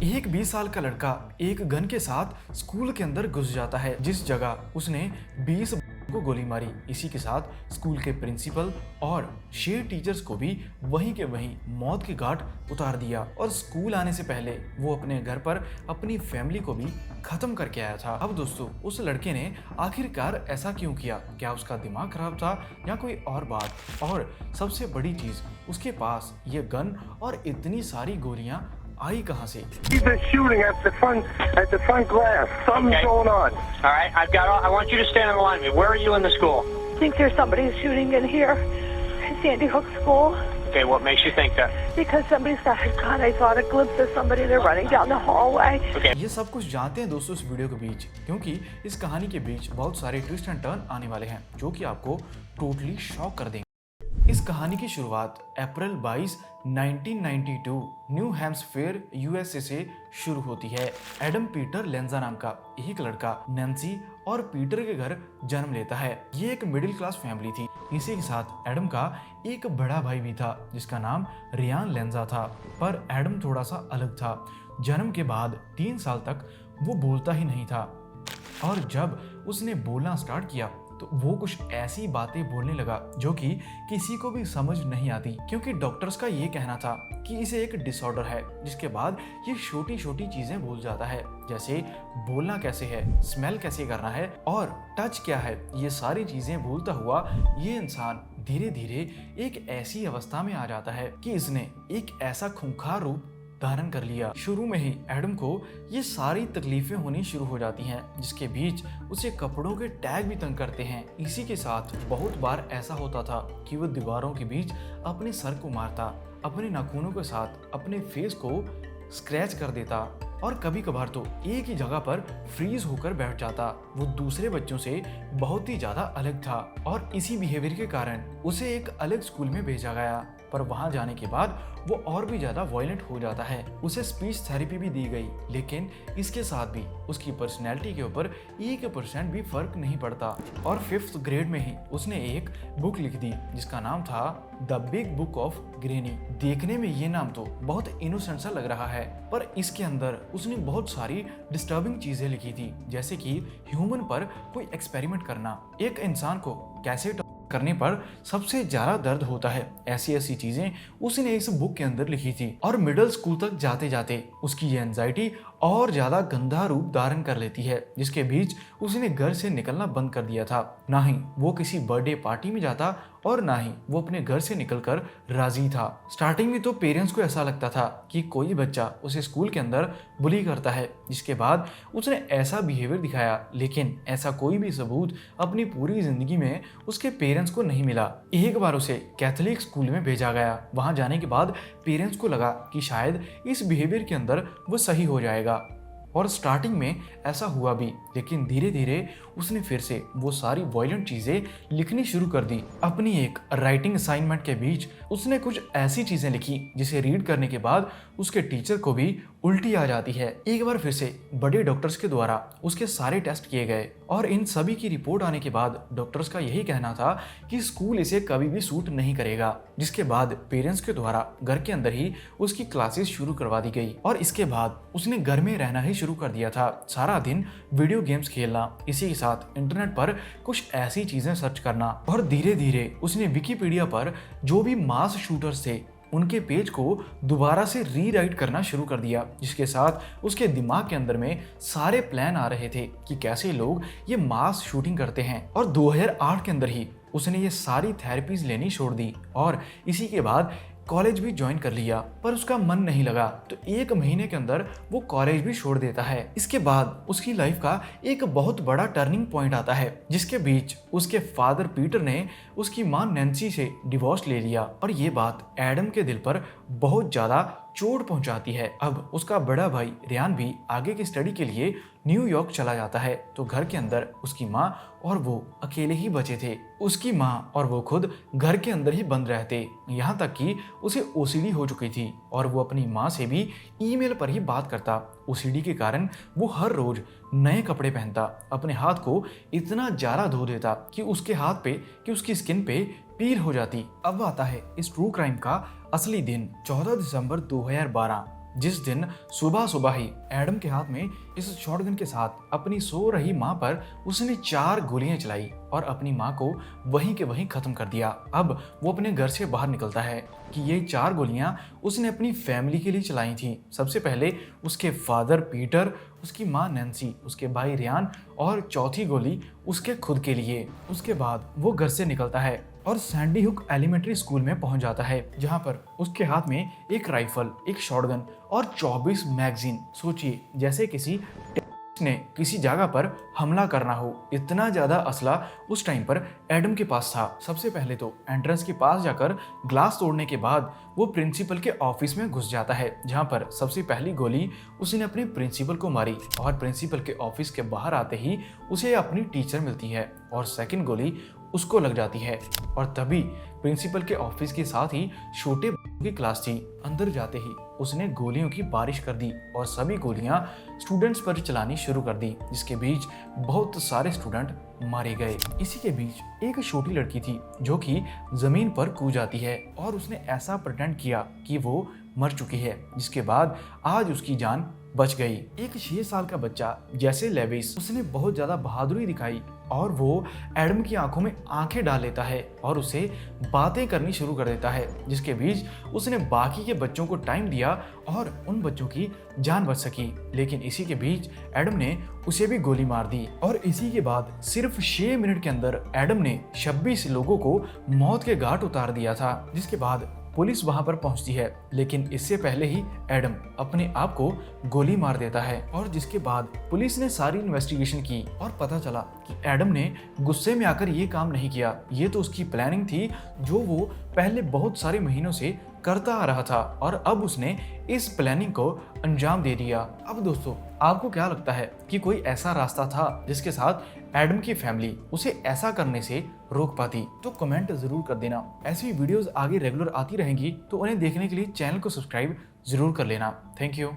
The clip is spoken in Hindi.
एक 20 साल का लड़का एक गन के साथ स्कूल के अंदर घुस जाता है, जिस जगह उसने 20 को गोली मारी। इसी के साथ स्कूल के प्रिंसिपल और 6 टीचर्स को भी वहीं के वहीं मौत के घाट उतार दिया। और स्कूल आने से पहले वो अपने घर पर अपनी फैमिली को भी खत्म करके आया था। अब दोस्तों, उस लड़के ने आखिरकार ऐसा क्यों किया? क्या उसका दिमाग खराब था या कोई और बात? और सबसे बड़ी चीज, उसके पास ये गन और इतनी सारी गोलियां आई कहां से? He's been shooting at the front glass. Something's Okay. going on. All right, I want you to stand on the line with me. Where are you in the school? I think there's somebody shooting in here. Sandy Hook School. Okay, what makes you think that? Because somebody's got a gun. I saw a glimpse of somebody. They're running down the hallway. Okay. ये सब कुछ जानते हैं दोस्तों इस वीडियो के बीच, क्योंकि इस कहानी के बीच बहुत सारे ट्विस्ट एंड टर्न आने वाले हैं जो कि आपको टोटली शॉक कर देंगे। इस कहानी की शुरुआत अप्रैल 22, 1992 न्यू हैम्पशायर यूएसए से शुरू होती है। एडम पीटर लेंजा नाम का एक लड़का नैन्सी और पीटर के घर जन्म लेता है। ये एक मिडिल क्लास फैमिली थी। इसी के साथ एडम का एक बड़ा भाई भी था जिसका नाम रियान लेंजा था, पर एडम थोड़ा सा अलग था। जन्म के बाद 3 साल तक वो बोलता ही नहीं था, और जब उसने बोलना स्टार्ट किया तो वो कुछ ऐसी बातें बोलने लगा जो कि किसी को भी समझ नहीं आती, क्योंकि डॉक्टर्स का ये कहना था कि इसे एक डिसऑर्डर है, जिसके बाद ये छोटी छोटी चीजें भूल जाता है, जैसे बोलना कैसे है, स्मेल कैसे करना है और टच क्या है। ये सारी चीजें भूलता हुआ ये इंसान धीरे धीरे एक ऐसी अवस्था में आ जाता है कि इसने एक ऐसा खूंखार रूप धारण कर लिया। शुरू में ही एडम को ये सारी तकलीफें होनी शुरू हो जाती हैं, जिसके बीच उसे कपड़ों के टैग भी तंग करते हैं। इसी के साथ बहुत बार ऐसा होता था कि वो दीवारों के बीच अपने सर को मारता, अपने नाखूनों के साथ अपने फेस को स्क्रैच कर देता, और कभी कभार तो एक ही जगह पर फ्रीज होकर बैठ जाता। वो दूसरे बच्चों से बहुत ही ज्यादा अलग था, और इसी बिहेवियर के कारण उसे एक अलग स्कूल में भेजा गया। पर वहां जाने के बाद वो और भी ज्यादा वायलेंट हो जाता है। उसे स्पीच थेरेपी भी दी गई, लेकिन इसके साथ भी उसकी पर्सनैलिटी के ऊपर 1% भी फर्क नहीं पड़ता। और 5th ग्रेड में ही उसने एक बुक लिख दी जिसका नाम था the big book of granny. देखने में ये नाम तो बहुत इनोसेंट सा लग रहा है, पर इसके अंदर उसने बहुत सारी डिस्टर्बिंग चीजें लिखी थी, जैसे कि ह्यूमन पर कोई एक्सपेरिमेंट करना, एक इंसान को कैसे करने पर सबसे ज्यादा दर्द होता है, ऐसी ऐसी चीजें उसने इस बुक के अंदर लिखी थी। और मिडिल स्कूल तक जाते जाते उसकी ये एंजाइटी और ज्यादा गंदा रूप धारण कर लेती है, जिसके बीच उसने घर से निकलना बंद कर दिया था। ना ही वो किसी बर्थडे पार्टी में जाता और ना ही वो अपने घर से निकलकर राजी था। स्टार्टिंग में तो पेरेंट्स को ऐसा लगता था कि कोई बच्चा उसे स्कूल के अंदर बुली करता है, जिसके बाद उसने ऐसा बिहेवियर दिखाया, लेकिन ऐसा कोई भी सबूत अपनी पूरी जिंदगी में उसके पेरेंट्स को नहीं मिला। एक बार उसे कैथोलिक स्कूल में भेजा गया। वहां जाने के बाद पेरेंट्स को लगा कि शायद इस बिहेवियर के अंदर वो सही हो जाएगा, और स्टार्टिंग में ऐसा हुआ भी, लेकिन धीरे धीरे उसने फिर से वो सारी वायलेंट चीजें लिखनी शुरू कर दी। अपनी एक राइटिंग असाइनमेंट के बीच उसने कुछ ऐसी चीजें लिखी जिसे रीड करने के बाद उसके टीचर को भी उल्टी आ जाती है। एक बार फिर से बड़े डॉक्टर्स के द्वारा उसके सारे टेस्ट किए गए, और इन सभी की रिपोर्ट आने के बाद डॉक्टर्स का यही कहना था कि स्कूल इसे कभी भी सूट नहीं करेगा। जिसके बाद पेरेंट्स के द्वारा घर के अंदर ही उसकी क्लासेस शुरू करवा दी गई, और इसके बाद उसने घर में रहना ही शुरू कर दिया था। सारा दिन वीडियो गेम्स खेलना, इसी के साथ इंटरनेट पर कुछ ऐसी चीजें सर्च करना, और धीरे धीरे उसने विकिपीडिया पर जो भी मास शूटर्स थे उनके पेज को दोबारा से रीराइट करना शुरू कर दिया, जिसके साथ उसके दिमाग के अंदर में सारे प्लान आ रहे थे कि कैसे लोग ये मास शूटिंग करते हैं। और 2008 के अंदर ही उसने ये सारी थेरेपीज लेनी छोड़ दी, और इसी के बाद कॉलेज भी ज्वाइन कर लिया। पर उसका मन नहीं लगा तो 1 महीने के अंदर वो कॉलेज भी छोड़ देता है। इसके बाद उसकी लाइफ का एक बहुत बड़ा टर्निंग पॉइंट आता है, जिसके बीच उसके फादर पीटर ने उसकी मां नैन्सी से डिवोर्स ले लिया, और ये बात एडम के दिल पर बहुत ज्यादा चोट पहुंचाती है। अब उसका बड़ा भाई रियान भी आगे की स्टडी के लिए न्यूयॉर्क चला जाता है, तो घर के अंदर उसकी माँ और वो अकेले ही बचे थे। उसकी माँ और वो खुद घर के अंदर ही बंद रहते, यहाँ तक कि उसे ओसीडी हो चुकी थी, और वो अपनी माँ से भी ईमेल पर ही बात करता। ओसीडी के कारण वो हर रोज नए कपड़े पहनता, अपने हाथ को इतना ज्यादा धो देता कि उसकी स्किन पे पील हो जाती। अब आता है इस ट्रू क्राइम का असली दिन। 14 दिसंबर 2012 जिस दिन सुबह सुबह ही एडम के हाथ में इस शॉटगन के साथ अपनी सो रही माँ पर उसने 4 गोलियां चलाई और अपनी माँ को वहीं के वहीं खत्म कर दिया। अब वो अपने घर से बाहर निकलता है कि ये 4 गोलियां उसने अपनी फैमिली के लिए चलाई थी। सबसे पहले उसके फादर पीटर, उसकी माँ नैन्सी, उसके भाई रियान और चौथी गोली उसके खुद के लिए। उसके बाद वो घर से निकलता है और सैंडी हुक एलिमेंट्री स्कूल में पहुंच जाता है, जहां पर उसके हाथ में एक राइफल, एक शॉटगन और 24 मैगजीन। सोचिए जैसे किसी ने किसी जगह पर हमला करना हो, इतना ज्यादा असला उस टाइम पर एडम के पास था। सबसे पहले तो एंट्रेंस के पास जाकर ग्लास तोड़ने के बाद वो प्रिंसिपल के ऑफिस में घुस जाता है, जहां पर सबसे पहली गोली उसने अपने प्रिंसिपल को मारी और प्रिंसिपल के ऑफिस के बाहर आते ही उसे अपनी टीचर मिलती है और सेकंड गोली उसको लग जाती है। और तभी प्रिंसिपल के ऑफिस के साथ ही छोटे की क्लास थी। अंदर जाते ही उसने गोलियों की बारिश कर दी और सभी गोलियां स्टूडेंट्स पर चलानी शुरू कर दी, जिसके बीच बहुत सारे स्टूडेंट मारे गए। इसी के बीच एक छोटी लड़की थी जो कि जमीन पर कूद जाती है और उसने ऐसा प्रिटेंड किया कि वो मर चुकी है, जिसके बाद आज उसकी जान बच गई। एक 6 साल का बच्चा जैसे लेविस, उसने बहुत ज्यादा बहादुरी दिखाई और वो एडम की आंखों में आंखें डाल लेता है और उसे बातें करनी शुरू कर देता है, जिसके बीच उसने बाकी के बच्चों को टाइम दिया और उन बच्चों की जान बच सकी। लेकिन इसी के बीच एडम ने उसे भी गोली मार दी और इसी के बाद सिर्फ 6 मिनट के अंदर एडम ने 26 लोगों को मौत के घाट उतार दिया था, जिसके बाद पुलिस वहां पर पहुंचती है। लेकिन इससे पहले ही एडम अपने आप को गोली मार देता है और जिसके बाद पुलिस ने सारी इन्वेस्टिगेशन की और पता चला कि एडम ने गुस्से में आकर ये काम नहीं किया, ये तो उसकी प्लानिंग थी जो वो पहले बहुत सारे महीनों से करता आ रहा था और अब उसने इस प्लानिंग को अंजाम दे दिया। अब दोस्तों, आपको क्या लगता है कि कोई ऐसा रास्ता था जिसके साथ एडम की फैमिली उसे ऐसा करने से रोक पाती? तो कमेंट जरूर कर देना। ऐसी वीडियोस आगे रेगुलर आती रहेंगी, तो उन्हें देखने के लिए चैनल को सब्सक्राइब जरूर कर लेना। Thank you.